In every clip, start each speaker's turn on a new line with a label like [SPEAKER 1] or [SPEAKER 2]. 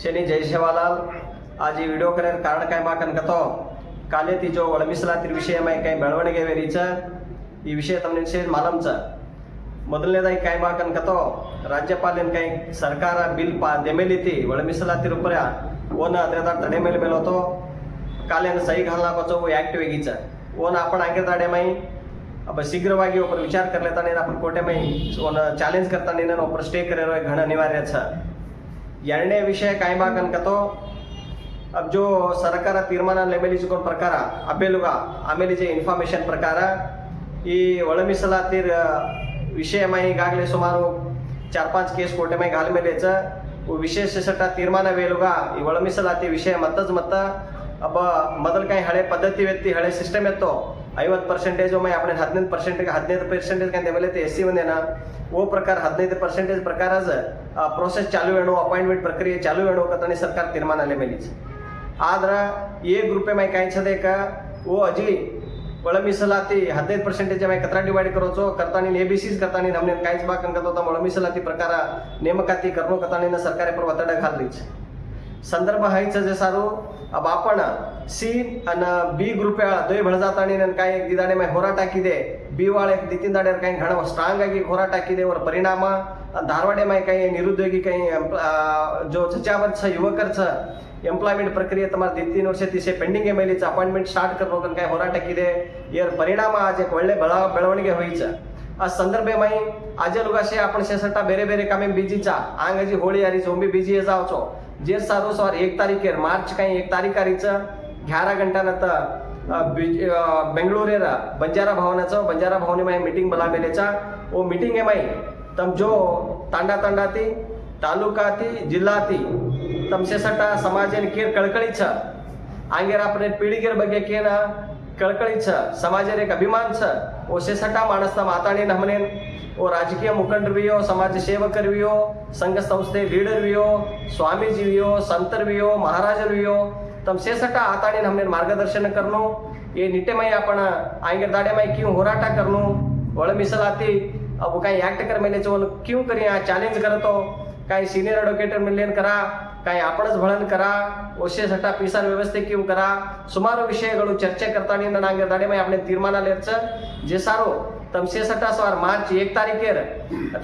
[SPEAKER 1] शनी जय सेवालाल आज ಈ ವಿಡಿಯೋ ಕರೆಯರ್ ಕಾರಣ काय ಮಾಕನ್ಕತೋ ಕಾಲೆ ತೀಜೋ ಒಳ ಮೀಸಲಾತಿ ವಿಷಯ ಮೈ ಕೈ ಬೆಳವಣಿಗೆ ವೇರಿಚ ಈ ವಿಷಯ ತಮ್ಮನೆ ಸೇರ್ ಮಾಲಂಚ ಮೊದಲನೇದಾಗಿ काय ಮಾಕನ್ಕತೋ ರಾಜ್ಯಪಾಲನ ಕೈ ಸರ್ಕಾರ ಬಿಲ್ देमेलीती ಒಳ ಮೀಸಲಾತಿ ರೂಪರ ओन अद्रेदार तडे मेल मेलोतो कालेन सही घालनाकोचो वो ऍक्ट वेगीच ओन आपण आगे ताडे माई अब शीघ्रವಾಗಿ ऊपर विचार कर लेता नहीं अपन कोटे में ओन चैलेंज करता नहीं ऊपर स्टे करे घण अनिवार्य छ ಎರಡನೇ ವಿಷಯ काय ಮಾಕನ್ಕತೋ अब जो सरकार तीर्मान लेमेलीचुको प्रकार अबेलुगा आमेले जे इन्फॉर्मेशन प्रकार ಈ ಒಳ ಮೀಸಲಾತಿ ವಿಷಯ ಮೈ ಈಗಾಗಲೇ ಸುಮಾರು 4-5 ಕೇಸ್ ಕೋರ್ಟ್ ಮೈ घाल मेलेच विशेष सटा तीर्मान वेलुगा ಈ ಒಳ ಮೀಸಲಾತಿ ವಿಷಯ ಮತ್ತ अब ಮೊದಲ काय ಹಳೆ ಪದ್ಧತಿ ವ್ಯಕ್ತಿ ಹಳೆ ಸಿಸ್ಟಮ್ ಇತ್ತು 50% में આપણે 15% का 15% काय देवले ते एससी मध्ये ना वो प्रकार 15% प्रकारच प्रोसेस चालू वेणो अपॉइंटमेंट प्रक्रिया चालू वेणो कतनी सरकार तीर्मान आले मेलीच आದ್ರ ए ग्रुप में काय छदे का वो अजी ಒಳ ಮೀಸಲಾತಿ 15% में कतरा डिवाइड करोचो करतानी एबीसीज करतानी हमने काहीच बाक करतो तर ಒಳ ಮೀಸಲಾತಿ प्रकार ನೇಮಕಾತಿ करनो कतानी सरकार पर ಒತ್ತಡ घाललीच संदर्भ हायच जे सारू अब आपण सी अन बी ग्रुप दोय भळ जातानी काय एक दिदाडे में होरा टाकी दे बी वाले एक दितीन दाडे काय घण स्ट्रांग आगी होरा टाकी दे और परिणाम धारवाडे में काय निरुद्योगी काय जो छच्यावर छ युवकर छ एम्प्लॉयमेंट प्रक्रिया तुम्हारा 2-3 वर्ष तिसे पेंडिंग मेलीच अपॉइंटमेंट स्टार्ट करनो काय होरा टाकी दे यार परिणाम आज एक ಒಳ್ಳೆ ಬೆಳವಣಿಗೆ ಹೋಯಿच आ संदर्भ में आज लोगाशे आपण शेसटा बेरे बेरे कामे बिजीचा आंगाजी होळी आरी झोंबी बिजी जावचो जे सारो सवार 1 तारीख मार्च काही 1 तारीखारीच 11 घंटानंतर बेंगळुरेर बंजारा भवनी में मीटिंग बोलावेलेचा वो मीटिंग है मई तम जो तांडाती तालुकाती जिल्हाती तम शेसटा समाजन केर कळकळी छ आंगेर आपने पीढ़ीगेर बगे केन कळकळी छ समाजर एक अभिमान छ वो शेसटा माणसना माताणी हमने वो राजकीय मुखंडवियो समाज सेवकरवियो संघ संस्थे लीडरवियो स्वामीजीवियो संतरवियो महाराजरवियो तम शेसटा आताणी हमने मार्गदर्शन करनो ये निटेमय आपण आंगे दाडेमय क्यों होराटा करनो ಒಳ ಮೀಸಲಾತಿ अब काही एक्ट कर मेले चोन क्यों करी चॅलेंज करतो काही सीनियर एडवोकेट मिलेन करा काही आपणच भळन करा ओशे सटा पीसार व्यवस्थे क्यों करा सुमारू विषयಗಳು ಚರ್ಚೆ करतानी नांगे दाडेमय आपले तीर्मानालेच जे सारो तमसे सटा सवार मार्च 1 तारीखेर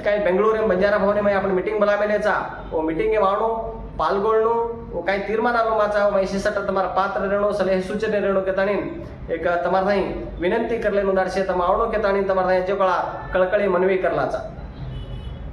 [SPEAKER 1] काही बेंगळुरू बंजारा भवनी में आपण मीटिंग बोलावेलेचा वो मीटिंग गे वाणो पालगोळनो वो काही तीर्मानालो माचा वैसे सटा तुम्हारा पात्र रेणो सलहे सूचने रेणो के ताणी एक तुम्हारा विनंती करले नुदारशे तम आवडो के ताणी तुम्हारा जे कळा कळकळी मनवी करलाचा